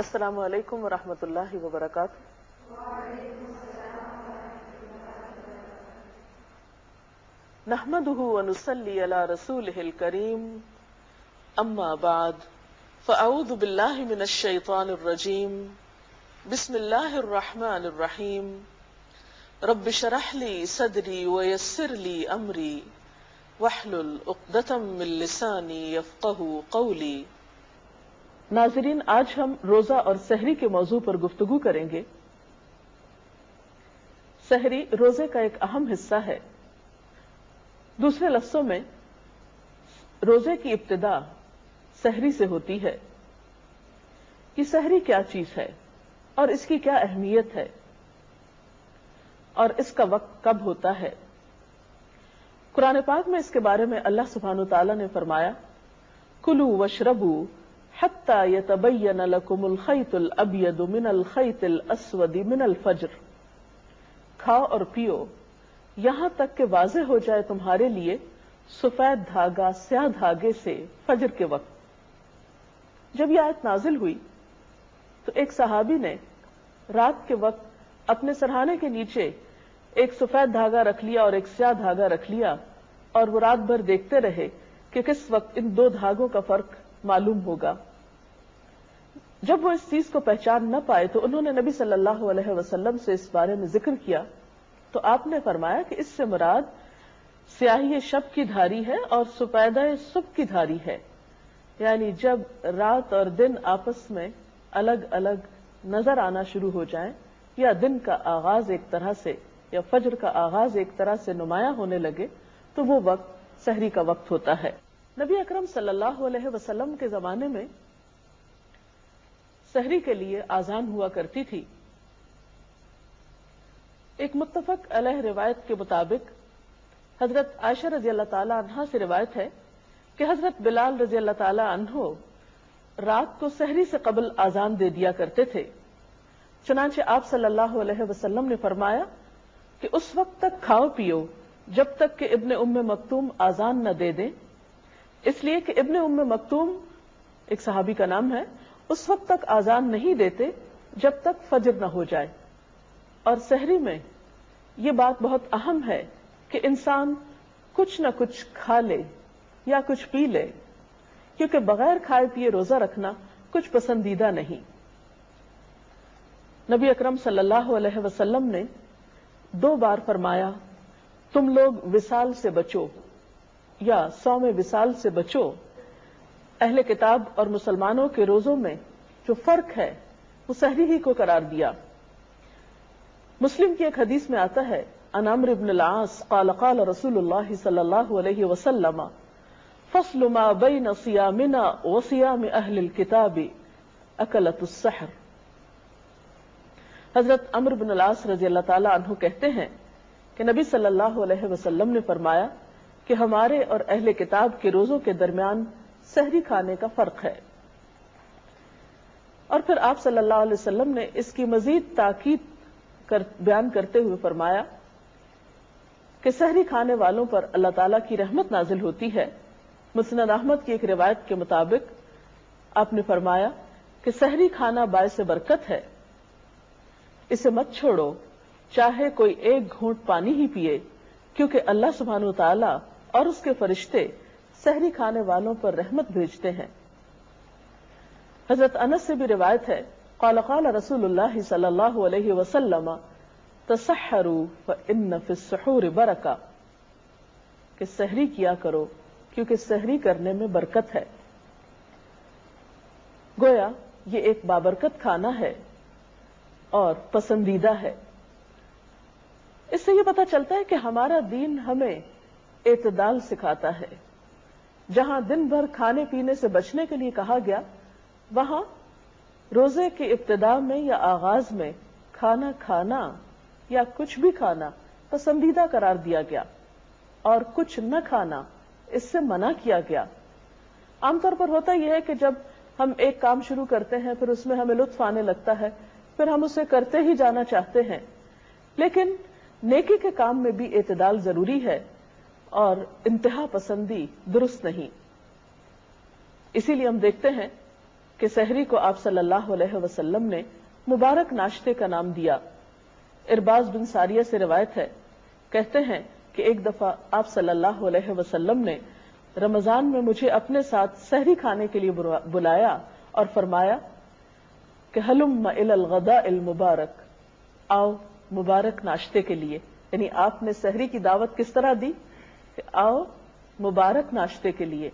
السلام علیکم ورحمۃ اللہ وبرکاتہ۔ نحمده ونصلي على رسوله الكريم، اما بعد فاعوذ باللہ من الشیطان الرجیم، بسم اللہ الرحمن الرحیم، رب اشرح لي صدری ويسر لي امری واحلل عقدۃ من لسانی یفقهوا قولی۔ ناظرین، آج ہم روزہ اور سحری کے موضوع پر گفتگو کریں گے۔ سحری روزے کا ایک اہم حصہ ہے۔ دوسرے لفظوں میں روزے کی ابتدا سحری سے ہوتی ہے۔ یہ سحری کیا چیز ہے اور اس کی کیا اہمیت ہے اور اس کا وقت کب ہوتا ہے؟ قرآن پاک میں اس کے بارے میں اللہ سبحانہ وتعالی نے فرمایا، کلوا واشربوا حتی یتبین لکم الخیط الابیض من الخیط الاسود من الفجر، کھاؤ اور پیو یہاں تک کہ واضح ہو جائے تمہارے لیے سفید دھاگا سیاہ دھاگے سے فجر کے وقت۔ جب یہ آیت نازل ہوئی تو ایک صحابی نے رات کے وقت اپنے سرہانے کے نیچے ایک سفید دھاگا رکھ لیا اور ایک سیاہ دھاگا رکھ لیا، اور وہ رات بھر دیکھتے رہے کہ کس وقت ان دو دھاگوں کا فرق معلوم ہوگا۔ جب وہ اس چیز کو پہچان نہ پائے تو انہوں نے نبی صلی اللہ علیہ وسلم سے اس بارے میں ذکر کیا، تو آپ نے فرمایا کہ اس سے مراد سیاہی شب کی دھاری ہے اور سفیدہ صبح کی دھاری ہے، یعنی جب رات اور دن آپس میں الگ الگ نظر آنا شروع ہو جائیں، یا دن کا آغاز ایک طرح سے یا فجر کا آغاز ایک طرح سے نمایاں ہونے لگے، تو وہ وقت سحری کا وقت ہوتا ہے۔ نبی اکرم صلی اللہ علیہ وسلم کے زمانے میں سحری کے لیے آذان ہوا کرتی تھی۔ ایک متفق علیہ روایت کے مطابق حضرت عائشہ رضی اللہ تعالی عنہا سے روایت ہے کہ حضرت بلال رضی اللہ تعالی عنہ رات کو سحری سے قبل آذان دے دیا کرتے تھے۔ چنانچہ آپ صلی اللہ علیہ وسلم نے فرمایا کہ اس وقت تک کھاؤ پیو جب تک کہ ابن ام مکتوم آذان نہ دے دیں، اس لیے کہ ابن ام مکتوم ایک صحابی کا نام ہے، اس وقت تک آذان نہیں دیتے جب تک فجر نہ ہو جائے۔ اور سحری میں یہ بات بہت اہم ہے کہ انسان کچھ نہ کچھ کھا لے یا کچھ پی لے، کیونکہ بغیر کھائے پیے روزہ رکھنا کچھ پسندیدہ نہیں۔ نبی اکرم صلی اللہ علیہ وسلم نے 2 بار فرمایا، تم لوگ وصال سے بچو یا صوم وصال سے بچو۔ اہل کتاب اور مسلمانوں کے روزوں میں جو فرق ہے وہ سحری ہی کو قرار دیا۔ مسلم کی ایک حدیث میں آتا ہے، عن عمرو بن العاص قال قال رسول اللہ صلی اللہ علیہ وسلم فصل ما بین صیامنا وصیام اہل الکتاب اکلۃ السحر۔ حضرت عمرو بن العاص رضی اللہ تعالی عنہ کہتے ہیں کہ نبی صلی اللہ علیہ وسلم نے فرمایا کہ ہمارے اور اہل کتاب کے روزوں کے درمیان سحری کھانے کا فرق ہے۔ اور پھر آپ صلی اللہ علیہ وسلم نے اس کی مزید تاکید بیان کرتے ہوئے فرمایا کہ سحری کھانے والوں پر اللہ تعالیٰ کی رحمت نازل ہوتی ہے۔ مسند احمد کی ایک روایت کے مطابق آپ نے فرمایا کہ سحری کھانا باعث برکت ہے، اسے مت چھوڑو چاہے کوئی ایک گھونٹ پانی ہی پیے، کیونکہ اللہ سبحانہ وتعالی اور اس کے فرشتے سحری کھانے والوں پر رحمت بھیجتے ہیں۔ حضرت انس سے بھی روایت ہے، قال قال رسول اللہ صلی اللہ علیہ وسلم تسحروا فإن فی السحور برکہ، کہ سحری کیا کرو کیونکہ سحری کرنے میں برکت ہے۔ گویا یہ ایک بابرکت کھانا ہے اور پسندیدہ ہے۔ اس سے یہ پتہ چلتا ہے کہ ہمارا دین ہمیں اعتدال سکھاتا ہے۔ جہاں دن بھر کھانے پینے سے بچنے کے لیے کہا گیا، وہاں روزے کے ابتدا میں یا آغاز میں کھانا کھانا یا کچھ بھی کھانا پسندیدہ قرار دیا گیا، اور کچھ نہ کھانا اس سے منع کیا گیا۔ عام طور پر ہوتا یہ ہے کہ جب ہم ایک کام شروع کرتے ہیں پھر اس میں ہمیں لطف آنے لگتا ہے، پھر ہم اسے کرتے ہی جانا چاہتے ہیں، لیکن نیکی کے کام میں بھی اعتدال ضروری ہے اور انتہا پسندی درست نہیں۔ اسی لیے ہم دیکھتے ہیں کہ سحری کو آپ صلی اللہ علیہ وسلم نے مبارک ناشتے کا نام دیا۔ ارباز بن ساریہ سے روایت ہے، کہتے ہیں کہ ایک دفعہ آپ صلی اللہ علیہ وسلم نے رمضان میں مجھے اپنے ساتھ سحری کھانے کے لیے بلایا اور فرمایا کہ ہلم الی الغداء المبارک، آؤ مبارک ناشتے کے لیے۔ یعنی آپ نے سحری کی دعوت کس طرح دی کہ آؤ مبارک ناشتے کے لیے۔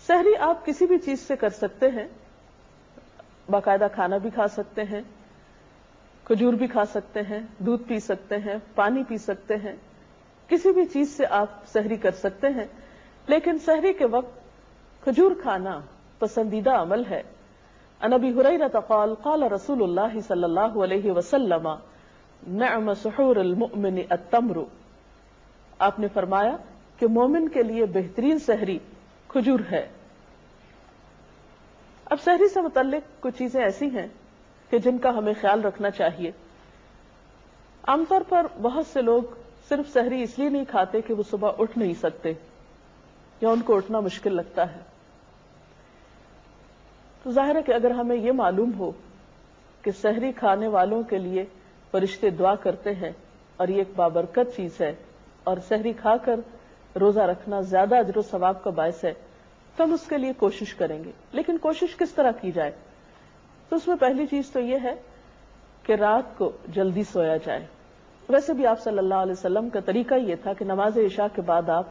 سحری آپ کسی بھی چیز سے کر سکتے ہیں، باقاعدہ کھانا بھی کھا سکتے ہیں، کھجور بھی کھا سکتے ہیں، دودھ پی سکتے ہیں، پانی پی سکتے ہیں، کسی بھی چیز سے آپ سحری کر سکتے ہیں، لیکن سحری کے وقت کھجور کھانا پسندیدہ عمل ہے۔ عن ابی ہریرہ قال قال رسول اللہ صلی اللہ علیہ وسلم نعم سحور المؤمن التمر، آپ نے فرمایا کہ مومن کے لیے بہترین سحری کھجور ہے۔ اب سحری سے متعلق کچھ چیزیں ایسی ہیں کہ جن کا ہمیں خیال رکھنا چاہیے۔ عام طور پر بہت سے لوگ صرف سحری اس لیے نہیں کھاتے کہ وہ صبح اٹھ نہیں سکتے یا ان کو اٹھنا مشکل لگتا ہے۔ تو ظاہر ہے کہ اگر ہمیں یہ معلوم ہو کہ سحری کھانے والوں کے لیے فرشتے دعا کرتے ہیں اور یہ ایک بابرکت چیز ہے اور سحری کھا کر روزہ رکھنا زیادہ اجر و ثواب کا باعث ہے، تو ہم اس کے لیے کوشش کریں گے۔ لیکن کوشش کس طرح کی جائے؟ تو اس میں پہلی چیز تو یہ ہے کہ رات کو جلدی سویا جائے۔ ویسے بھی آپ صلی اللہ علیہ وسلم کا طریقہ یہ تھا کہ نماز عشاء کے بعد آپ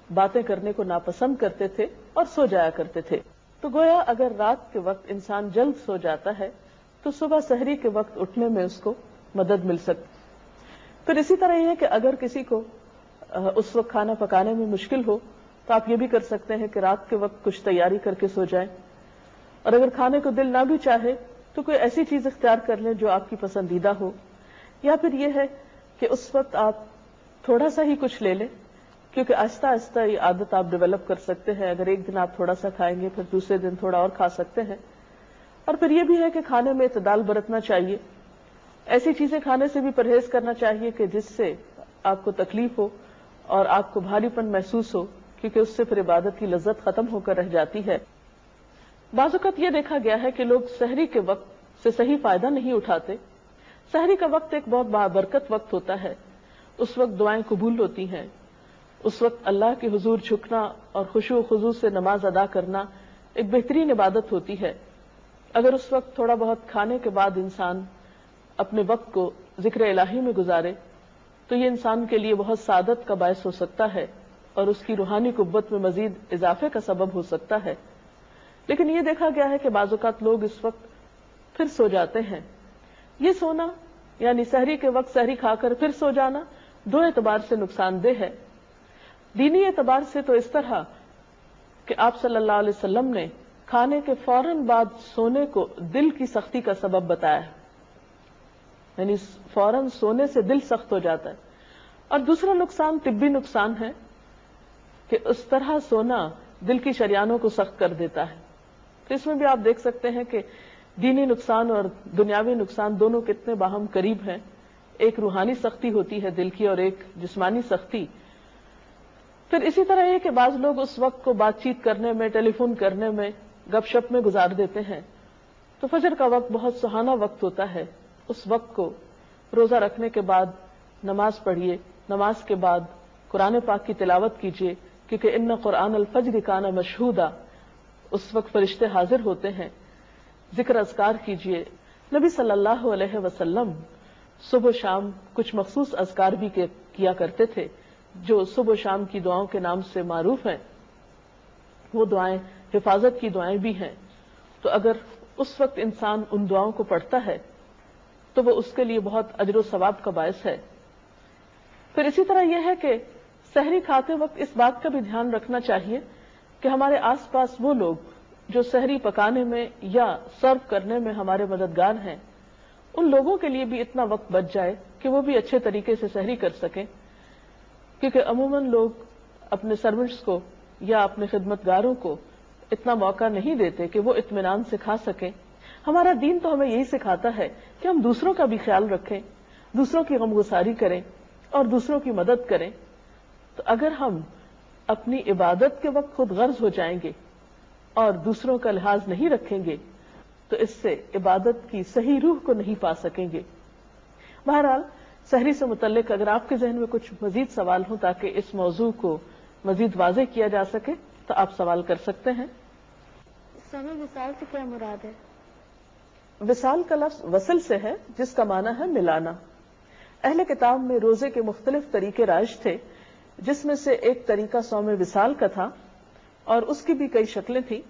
باتیں کرنے کو ناپسند کرتے تھے اور سو جایا کرتے تھے۔ تو گویا اگر رات کے وقت انسان جلد سو جاتا ہے تو صبح سحری کے وقت اٹھنے میں اس کو مدد مل سکتی۔ پھر اسی طرح یہ ہے کہ اگر کسی کو اس وقت کھانا پکانے میں مشکل ہو تو آپ یہ بھی کر سکتے ہیں کہ رات کے وقت کچھ تیاری کر کے سو جائیں، اور اگر کھانے کو دل نہ بھی چاہے تو کوئی ایسی چیز اختیار کر لیں جو آپ کی پسندیدہ ہو، یا پھر یہ ہے کہ اس وقت آپ تھوڑا سا ہی کچھ لے لیں، کیونکہ آہستہ آہستہ یہ عادت آپ ڈیولپ کر سکتے ہیں۔ اگر ایک دن آپ تھوڑا سا کھائیں گے پھر دوسرے دن تھوڑا اور کھا سکتے ہیں۔ اور پھر یہ بھی ہے کہ کھانے میں اعتدال برتنا چاہیے، ایسی چیزیں کھانے سے بھی پرہیز کرنا چاہیے کہ جس سے آپ کو تکلیف ہو اور آپ کو بھاری پن محسوس ہو، کیونکہ اس سے پھر عبادت کی لذت ختم ہو کر رہ جاتی ہے۔ بعض اوقات یہ دیکھا گیا ہے کہ لوگ سحری کے وقت سے صحیح فائدہ نہیں اٹھاتے۔ سحری کا وقت ایک بہت بابرکت وقت ہوتا ہے، اس وقت دعائیں قبول ہوتی ہیں، اس وقت اللہ کے حضور جھکنا اور خشوع و خضوع سے نماز ادا کرنا ایک بہترین عبادت ہوتی ہے۔ اگر اس وقت تھوڑا بہت کھانے کے بعد انسان اپنے وقت کو ذکر الہی میں گزارے تو یہ انسان کے لیے بہت سعادت کا باعث ہو سکتا ہے اور اس کی روحانی قوت میں مزید اضافے کا سبب ہو سکتا ہے۔ لیکن یہ دیکھا گیا ہے کہ بعض اوقات لوگ اس وقت پھر سو جاتے ہیں۔ یہ سونا یعنی سحری کے وقت سحری کھا کر پھر سو جانا دو اعتبار سے نقصان دہ ہے۔ دینی اعتبار سے تو اس طرح کہ آپ صلی اللہ علیہ وسلم نے کھانے کے فوراً بعد سونے کو دل کی سختی کا سبب بتایا ہے، یعنی فوراً سونے سے دل سخت ہو جاتا ہے۔ اور دوسرا نقصان طبی نقصان ہے کہ اس طرح سونا دل کی شریانوں کو سخت کر دیتا ہے۔ تو اس میں بھی آپ دیکھ سکتے ہیں کہ دینی نقصان اور دنیاوی نقصان دونوں کتنے باہم قریب ہیں۔ ایک روحانی سختی ہوتی ہے دل کی اور ایک جسمانی سختی۔ پھر اسی طرح یہ کہ بعض لوگ اس وقت کو بات چیت کرنے میں، ٹیلی فون کرنے میں، گپ شپ میں گزار دیتے ہیں۔ تو فجر کا وقت بہت سہانا وقت ہوتا ہے، اس وقت کو روزہ رکھنے کے بعد نماز پڑھیے، نماز کے بعد قرآن پاک کی تلاوت کیجیے، کیونکہ ان قرآن الفجر کان مشہودا، اس وقت فرشتے حاضر ہوتے ہیں۔ ذکر اذکار کیجیے۔ نبی صلی اللہ علیہ وسلم صبح و شام کچھ مخصوص اذکار بھی کیا کرتے تھے جو صبح و شام کی دعاؤں کے نام سے معروف ہیں۔ وہ دعائیں حفاظت کی دعائیں بھی ہیں، تو اگر اس وقت انسان ان دعاؤں کو پڑھتا ہے تو وہ اس کے لیے بہت اجر و ثواب کا باعث ہے۔ پھر اسی طرح یہ ہے کہ سحری کھاتے وقت اس بات کا بھی دھیان رکھنا چاہیے کہ ہمارے آس پاس وہ لوگ جو سحری پکانے میں یا سرو کرنے میں ہمارے مددگار ہیں، ان لوگوں کے لیے بھی اتنا وقت بچ جائے کہ وہ بھی اچھے طریقے سے سحری کر سکیں، کیونکہ عموماً لوگ اپنے سرونٹس کو یا اپنے خدمتگاروں کو اتنا موقع نہیں دیتے کہ وہ اطمینان سے کھا سکیں۔ ہمارا دین تو ہمیں یہی سکھاتا ہے کہ ہم دوسروں کا بھی خیال رکھیں، دوسروں کی غمگساری کریں اور دوسروں کی مدد کریں۔ تو اگر ہم اپنی عبادت کے وقت خود غرض ہو جائیں گے اور دوسروں کا لحاظ نہیں رکھیں گے تو اس سے عبادت کی صحیح روح کو نہیں پا سکیں گے۔ بہرحال سحری سے متعلق اگر آپ کے ذہن میں کچھ مزید سوال ہوں تاکہ اس موضوع کو مزید واضح کیا جا سکے تو آپ سوال کر سکتے ہیں۔ سامع وصال سے کیا مراد ہے؟ وصال کا لفظ وصل سے ہے جس کا معنی ہے ملانا۔ اہل کتاب میں روزے کے مختلف طریقے رائج تھے، جس میں سے ایک طریقہ صوم وصال کا تھا اور اس کی بھی کئی شکلیں تھیں۔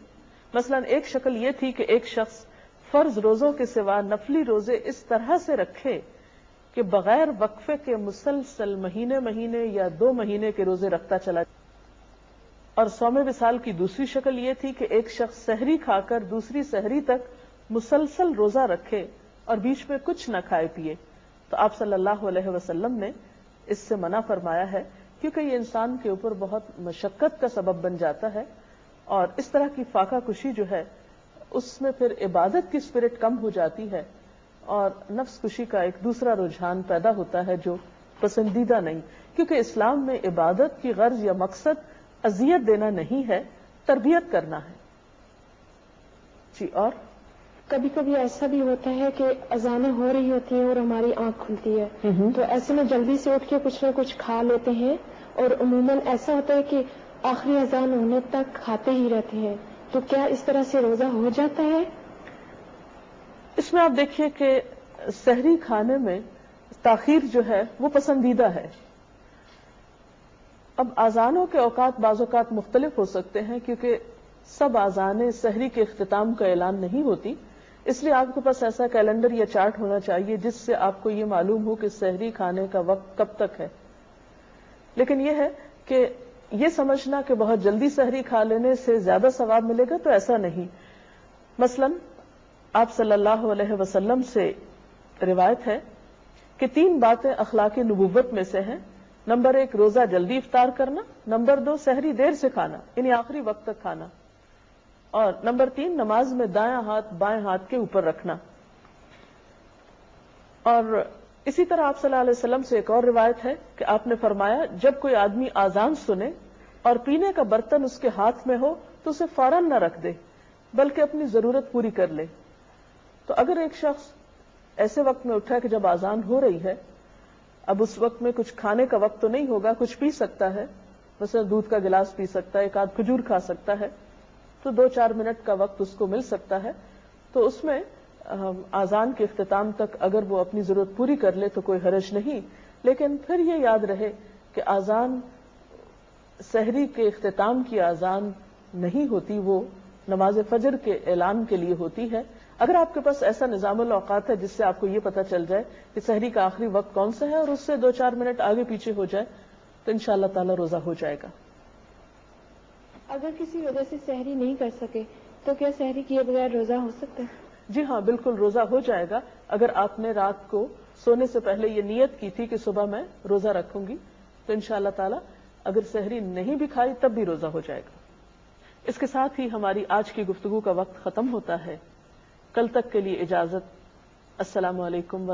مثلا ایک شکل یہ تھی کہ ایک شخص فرض روزوں کے سوا نفلی روزے اس طرح سے رکھے کہ بغیر وقفے کے مسلسل مہینے مہینے یا 2 مہینے کے روزے رکھتا چلا جائے۔ اور صوم وصال کی دوسری شکل یہ تھی کہ ایک شخص سحری کھا کر دوسری سحری تک مسلسل روزہ رکھے اور بیچ میں کچھ نہ کھائے پیے۔ تو آپ صلی اللہ علیہ وسلم نے اس سے منع فرمایا ہے کیونکہ یہ انسان کے اوپر بہت مشقت کا سبب بن جاتا ہے، اور اس طرح کی فاقہ کشی جو ہے اس میں پھر عبادت کی اسپرٹ کم ہو جاتی ہے اور نفس کشی کا ایک دوسرا رجحان پیدا ہوتا ہے جو پسندیدہ نہیں، کیونکہ اسلام میں عبادت کی غرض یا مقصد اذیت دینا نہیں ہے، تربیت کرنا ہے۔ جی، اور کبھی کبھی ایسا بھی ہوتا ہے کہ اذانیں ہو رہی ہوتی ہیں اور ہماری آنکھ کھلتی ہے، تو ایسے میں جلدی سے اٹھ کے کچھ نہ کچھ کھا لیتے ہیں، اور عموماً ایسا ہوتا ہے کہ آخری اذان ہونے تک کھاتے ہی رہتے ہیں، تو کیا اس طرح سے روزہ ہو جاتا ہے؟ اس میں آپ دیکھیے کہ سحری کھانے میں تاخیر جو ہے وہ پسندیدہ ہے۔ اب آذانوں کے اوقات بعض اوقات مختلف ہو سکتے ہیں کیونکہ سب آذانیں سحری کے اختتام کا اعلان نہیں ہوتی، اس لیے آپ کے پاس ایسا کیلنڈر یا چارٹ ہونا چاہیے جس سے آپ کو یہ معلوم ہو کہ سحری کھانے کا وقت کب تک ہے۔ لیکن یہ ہے کہ یہ سمجھنا کہ بہت جلدی سحری کھا لینے سے زیادہ ثواب ملے گا تو ایسا نہیں۔ مثلا آپ صلی اللہ علیہ وسلم سے روایت ہے کہ 3 باتیں اخلاق نبوت میں سے ہیں۔ نمبر 1 روزہ جلدی افطار کرنا، نمبر 2 سحری دیر سے کھانا یعنی آخری وقت تک کھانا، اور نمبر 3 نماز میں دایاں ہاتھ بائیں ہاتھ کے اوپر رکھنا۔ اور اسی طرح آپ صلی اللہ علیہ وسلم سے ایک اور روایت ہے کہ آپ نے فرمایا جب کوئی آدمی آذان سنے اور پینے کا برتن اس کے ہاتھ میں ہو تو اسے فوراً نہ رکھ دے بلکہ اپنی ضرورت پوری کر لے۔ تو اگر ایک شخص ایسے وقت میں اٹھا کہ جب آذان ہو رہی ہے، اب اس وقت میں کچھ کھانے کا وقت تو نہیں ہوگا، کچھ پی سکتا ہے، مثلا دودھ کا گلاس پی سکتا ہے، 1 آدھ کھجور کھا سکتا ہے، تو 2-4 منٹ کا وقت اس کو مل سکتا ہے، تو اس میں آذان کے اختتام تک اگر وہ اپنی ضرورت پوری کر لے تو کوئی حرج نہیں۔ لیکن پھر یہ یاد رہے کہ آذان سحری کے اختتام کی آذان نہیں ہوتی، وہ نماز فجر کے اعلان کے لیے ہوتی ہے۔ اگر آپ کے پاس ایسا نظام الاوقات ہے جس سے آپ کو یہ پتہ چل جائے کہ سحری کا آخری وقت کون سا ہے اور اس سے 2-4 منٹ آگے پیچھے ہو جائے تو انشاءاللہ تعالی روزہ ہو جائے گا۔ اگر کسی وجہ سے سحری نہیں کر سکے تو کیا سحری کیے بغیر روزہ ہو سکتا ہے؟ جی ہاں، بالکل روزہ ہو جائے گا اگر آپ نے رات کو سونے سے پہلے یہ نیت کی تھی کہ صبح میں روزہ رکھوں گی تو انشاءاللہ تعالی اگر سحری نہیں بھی کھائی تب بھی روزہ ہو جائے گا۔ اس کے ساتھ ہی ہماری آج کی گفتگو کا وقت ختم ہوتا ہے۔ کل تک کے لیے اجازت۔ السلام علیکم